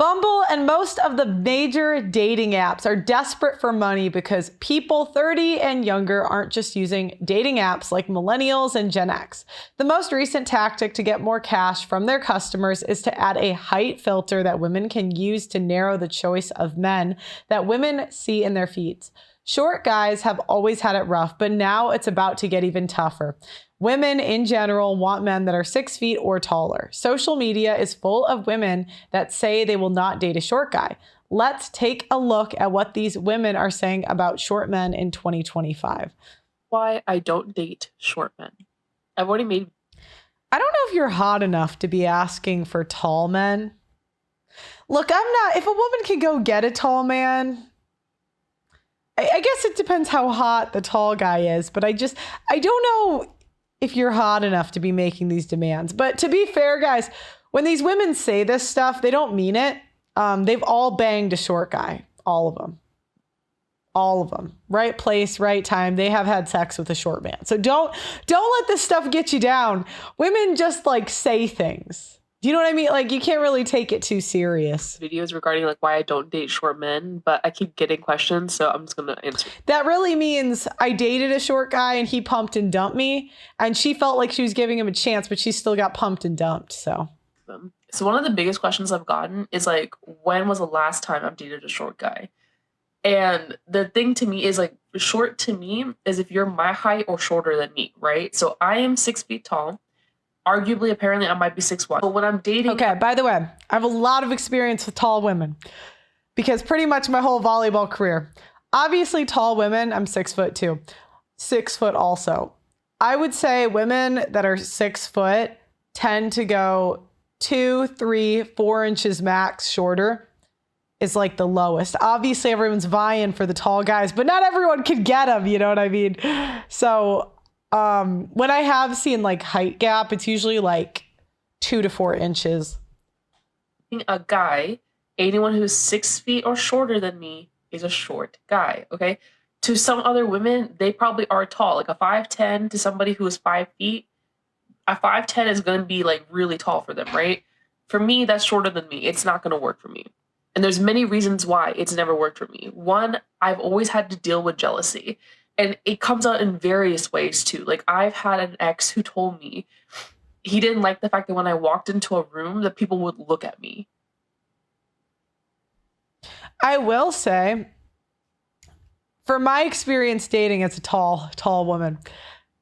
Bumble and most of the major dating apps are desperate for money because people 30 and younger aren't just using dating apps like millennials and Gen X. The most recent tactic to get more cash from their customers is to add a height filter that women can use to narrow the choice of men that women see in their feeds. Short guys have always had it rough, but now it's about to get even tougher. Women in general want men that are 6 feet or taller. Social media is full of women that say they will not date a short guy. Let's take a look at what these women are saying about short men in 2025. Why I don't date short men. I've already made... I don't know if you're hot enough to be asking for tall men. Look, I'm not... If a woman can go get a tall man... I guess it depends how hot the tall guy is, but I don't know if you're hot enough to be making these demands. But to be fair, guys, when these women say this stuff, they don't mean it. They've all banged a short guy. All of them. All of them. Right place, right time. They have had sex with a short man. So don't let this stuff get you down. Women just like say things. Do you know what I mean? Like, you can't really take it too serious. Videos regarding like why I don't date short men, but I keep getting questions, so I'm just gonna answer. That really means I dated a short guy and he pumped and dumped me, and she felt like she was giving him a chance, but she still got pumped and dumped. So one of the biggest questions I've gotten is like, when was the last time I've dated a short guy? And the thing to me is like, short to me is if you're my height or shorter than me, right? So I am 6 feet tall. Arguably, apparently, I might be 6'1". But when I'm dating... Okay, by the way, I have a lot of experience with tall women because pretty much my whole volleyball career. Obviously, tall women, I'm 6 foot too. 6 foot also. I would say women that are 6 foot tend to go 2, 3, 4 inches max shorter is like the lowest. Obviously, everyone's vying for the tall guys, but not everyone can get them, you know what I mean? So... when I have seen like height gap, it's usually like 2 to 4 inches. A guy, anyone who's 6 feet or shorter than me is a short guy, okay? To some other women, they probably are tall. Like a 5'10" to somebody who is 5 feet, a 5'10" is going to be like really tall for them, right? For me, that's shorter than me. It's not going to work for me. And there's many reasons why it's never worked for me. One, I've always had to deal with jealousy. And it comes out in various ways too. Like, I've had an ex who told me he didn't like the fact that when I walked into a room that people would look at me. I will say, for my experience dating as a tall woman,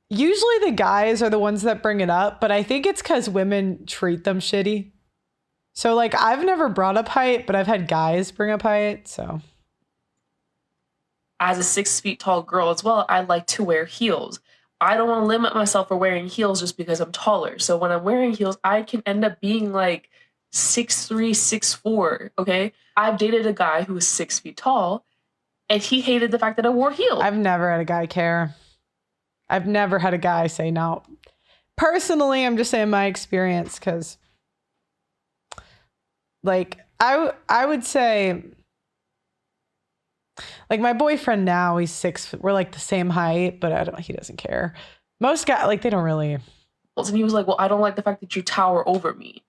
usually the guys are the ones that bring it up, but I think it's because women treat them shitty. So like, I've never brought up height, but I've had guys bring up height, so... As a 6 feet tall girl as well, I like to wear heels. I don't want to limit myself for wearing heels just because I'm taller. So when I'm wearing heels, I can end up being like 6'3", 6'4", okay? I've dated a guy who was 6 feet tall, and he hated the fact that I wore heels. I've never had a guy care. I've never had a guy say no. Personally, I'm just saying my experience, because like, I would say... Like, my boyfriend now, he's 6 foot. We're like the same height, but he doesn't care. Most guys, like, they don't really. And he was like, well, I don't like the fact that you tower over me.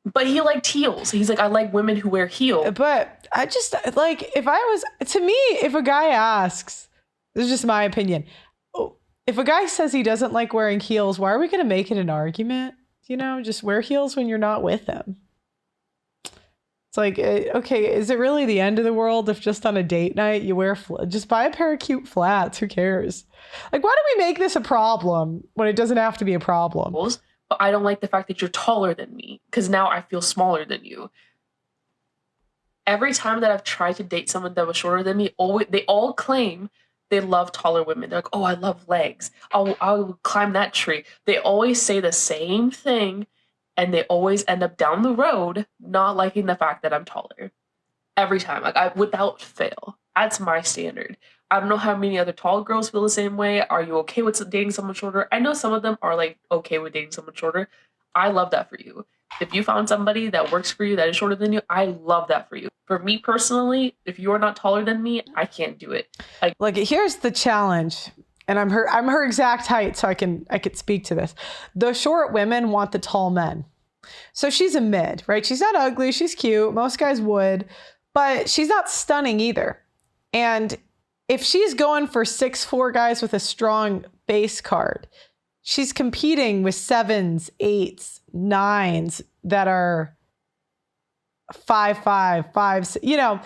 But he liked heels. He's like, I like women who wear heels. But I just, like, if a guy asks, this is just my opinion. If a guy says he doesn't like wearing heels, why are we going to make it an argument? You know, just wear heels when you're not with him. It's like, okay, is it really the end of the world if just on a date night you wear just buy a pair of cute flats? Who cares? Like, why do we make this a problem when it doesn't have to be a problem? But I don't like the fact that you're taller than me, because now I feel smaller than you. Every time that I've tried to date someone that was shorter than me, they all claim they love taller women. They're like, oh, I love legs. I'll climb that tree. They always say the same thing. And they always end up down the road not liking the fact that I'm taller. Every time, like, without fail. That's my standard. I don't know how many other tall girls feel the same way. Are you okay with dating someone shorter? I know some of them are like okay with dating someone shorter. I love that for you. If you found somebody that works for you that is shorter than you, I love that for you. For me personally, if you're not taller than me, I can't do it. Look, here's the challenge. And I'm her exact height, so I could speak to this. The short women want the tall men. So she's a mid, right? She's not ugly. She's cute. Most guys would, but she's not stunning either. And if she's going for 6'4" guys with a strong base card, she's competing with 7s, 8s, 9s that are 5'5", 5'6", you know,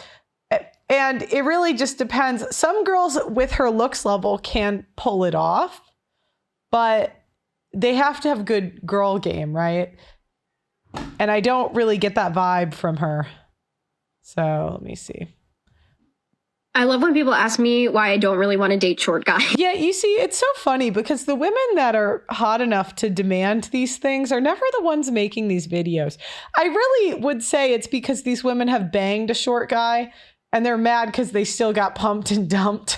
and it really just depends. Some girls with her looks level can pull it off, but they have to have good girl game, right? And I don't really get that vibe from her. So let me see. I love when people ask me why I don't really want to date short guys. Yeah, you see, it's so funny because the women that are hot enough to demand these things are never the ones making these videos. I really would say it's because these women have banged a short guy and they're mad because they still got pumped and dumped.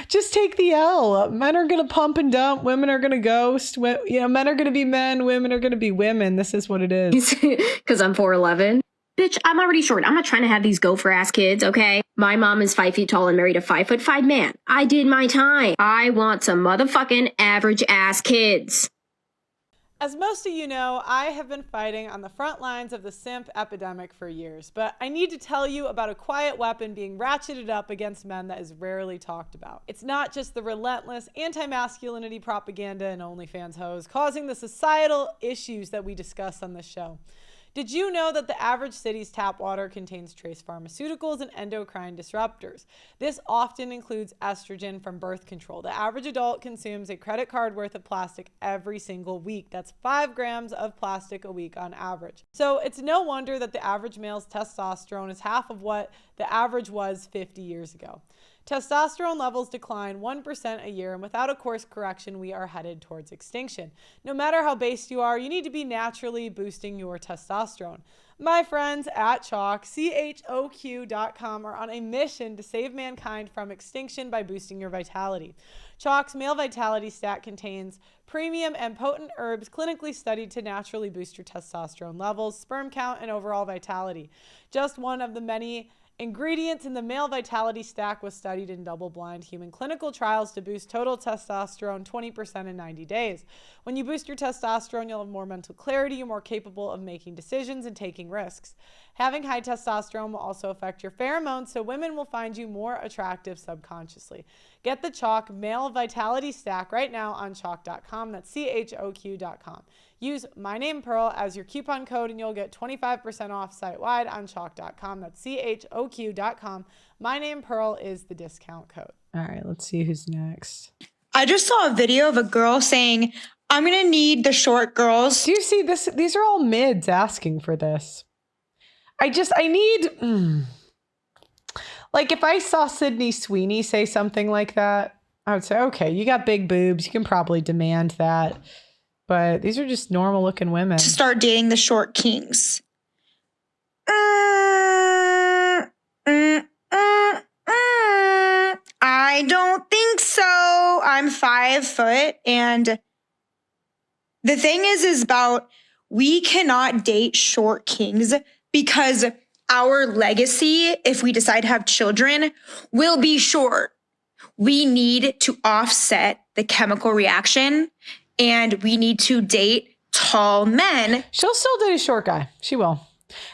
Just take the L. Men are going to pump and dump. Women are going to ghost. You know, men are going to be men. Women are going to be women. This is what it is. Because I'm 4'11". Bitch, I'm already short. I'm not trying to have these gopher ass kids, okay? My mom is 5 feet tall and married a 5'5" man. I did my time. I want some motherfucking average ass kids. As most of you know, I have been fighting on the front lines of the simp epidemic for years, but I need to tell you about a quiet weapon being ratcheted up against men that is rarely talked about. It's not just the relentless anti-masculinity propaganda and OnlyFans hoes causing the societal issues that we discuss on this show. Did you know that the average city's tap water contains trace pharmaceuticals and endocrine disruptors? This often includes estrogen from birth control. The average adult consumes a credit card worth of plastic every single week. That's 5 grams of plastic a week on average. So it's no wonder that the average male's testosterone is half of what the average was 50 years ago. Testosterone levels decline 1% a year, and without a course correction, we are headed towards extinction. No matter how based you are, you need to be naturally boosting your testosterone. My friends at Chalk, CHOQ.com, are on a mission to save mankind from extinction by boosting your vitality. Chalk's Male Vitality Stack contains premium and potent herbs clinically studied to naturally boost your testosterone levels, sperm count, and overall vitality. Just one of the many ingredients in the Male Vitality Stack was studied in double-blind human clinical trials to boost total testosterone 20% in 90 days. When you boost your testosterone, you'll have more mental clarity, you're more capable of making decisions and taking risks. Having high testosterone will also affect your pheromones, so women will find you more attractive subconsciously. Get the Chalk Male Vitality Stack right now on chalk.com. That's CHOQ.com. Use my name Pearl as your coupon code and you'll get 25% off site-wide on chalk.com. That's CHOQ.com. My name Pearl is the discount code. All right, let's see who's next. I just saw a video of a girl saying, I'm going to need the short girls. Do you see this? These are all mids asking for this. I need, like if I saw Sydney Sweeney say something like that, I would say, okay, you got big boobs. You can probably demand that. But these are just normal looking women. To start dating the short kings. I don't think so. I'm 5 foot. And the thing is about we cannot date short kings because our legacy, if we decide to have children, will be short. We need to offset the chemical reaction and we need to date tall men. She'll still date a short guy. She will.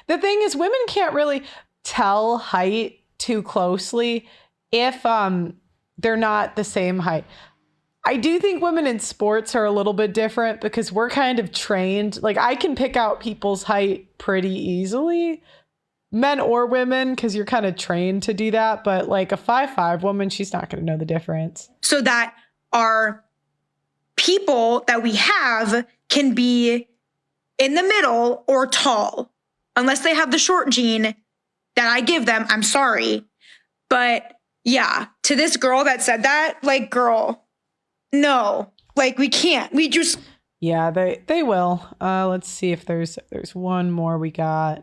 The thing is, women can't really tell height too closely if they're not the same height. I do think women in sports are a little bit different because we're kind of trained. Like I can pick out people's height pretty easily, men or women, because you're kind of trained to do that. But like a 5'5" woman, she's not going to know the difference. So that our people that we have can be in the middle or tall, unless they have the short gene that I give them. I'm sorry. But yeah, to this girl that said that, like, girl, no, like we can't. We just. Yeah, they will. Let's see if there's one more we got.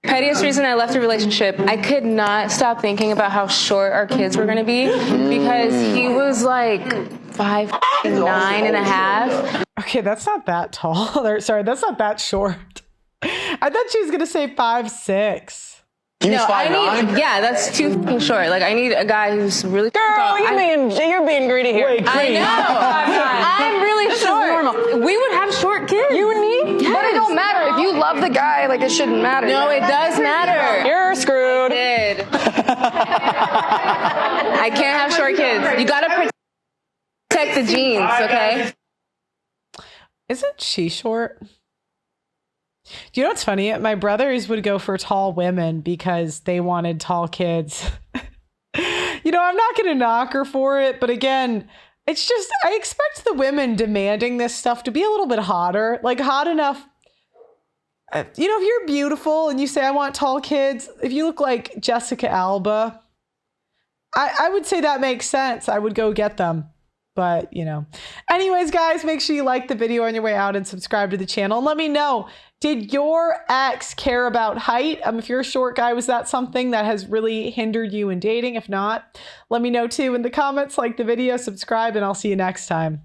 Pettiest reason I left a relationship, I could not stop thinking about how short our kids were going to be because he was like 5'9.5". Okay, that's not that tall. Sorry, that's not that short. I thought she was going to say 5'6". He's No, 5'9"? yeah, that's too fucking short. Like, I need a guy who's really tall. You're being greedy here. Wait, I Creed. know. I'm really short. We would have short kids. You and me? Yes. But it don't matter. If you love the guy, like, it shouldn't matter. No, it does matter. You're screwed. Did. I can't have short kids. You gotta protect the genes, okay? Isn't she short? Do you know what's funny? My brothers would go for tall women because they wanted tall kids. You know, I'm not going to knock her for it, but again, it's just, I expect the women demanding this stuff to be a little bit hotter, like hot enough. You know, if you're beautiful and you say, I want tall kids, if you look like Jessica Alba, I would say that makes sense. I would go get them. But, you know, anyways, guys, make sure you like the video on your way out and subscribe to the channel. And let me know, did your ex care about height? If you're a short guy, was that something that has really hindered you in dating? If not, let me know too in the comments, like the video, subscribe, and I'll see you next time.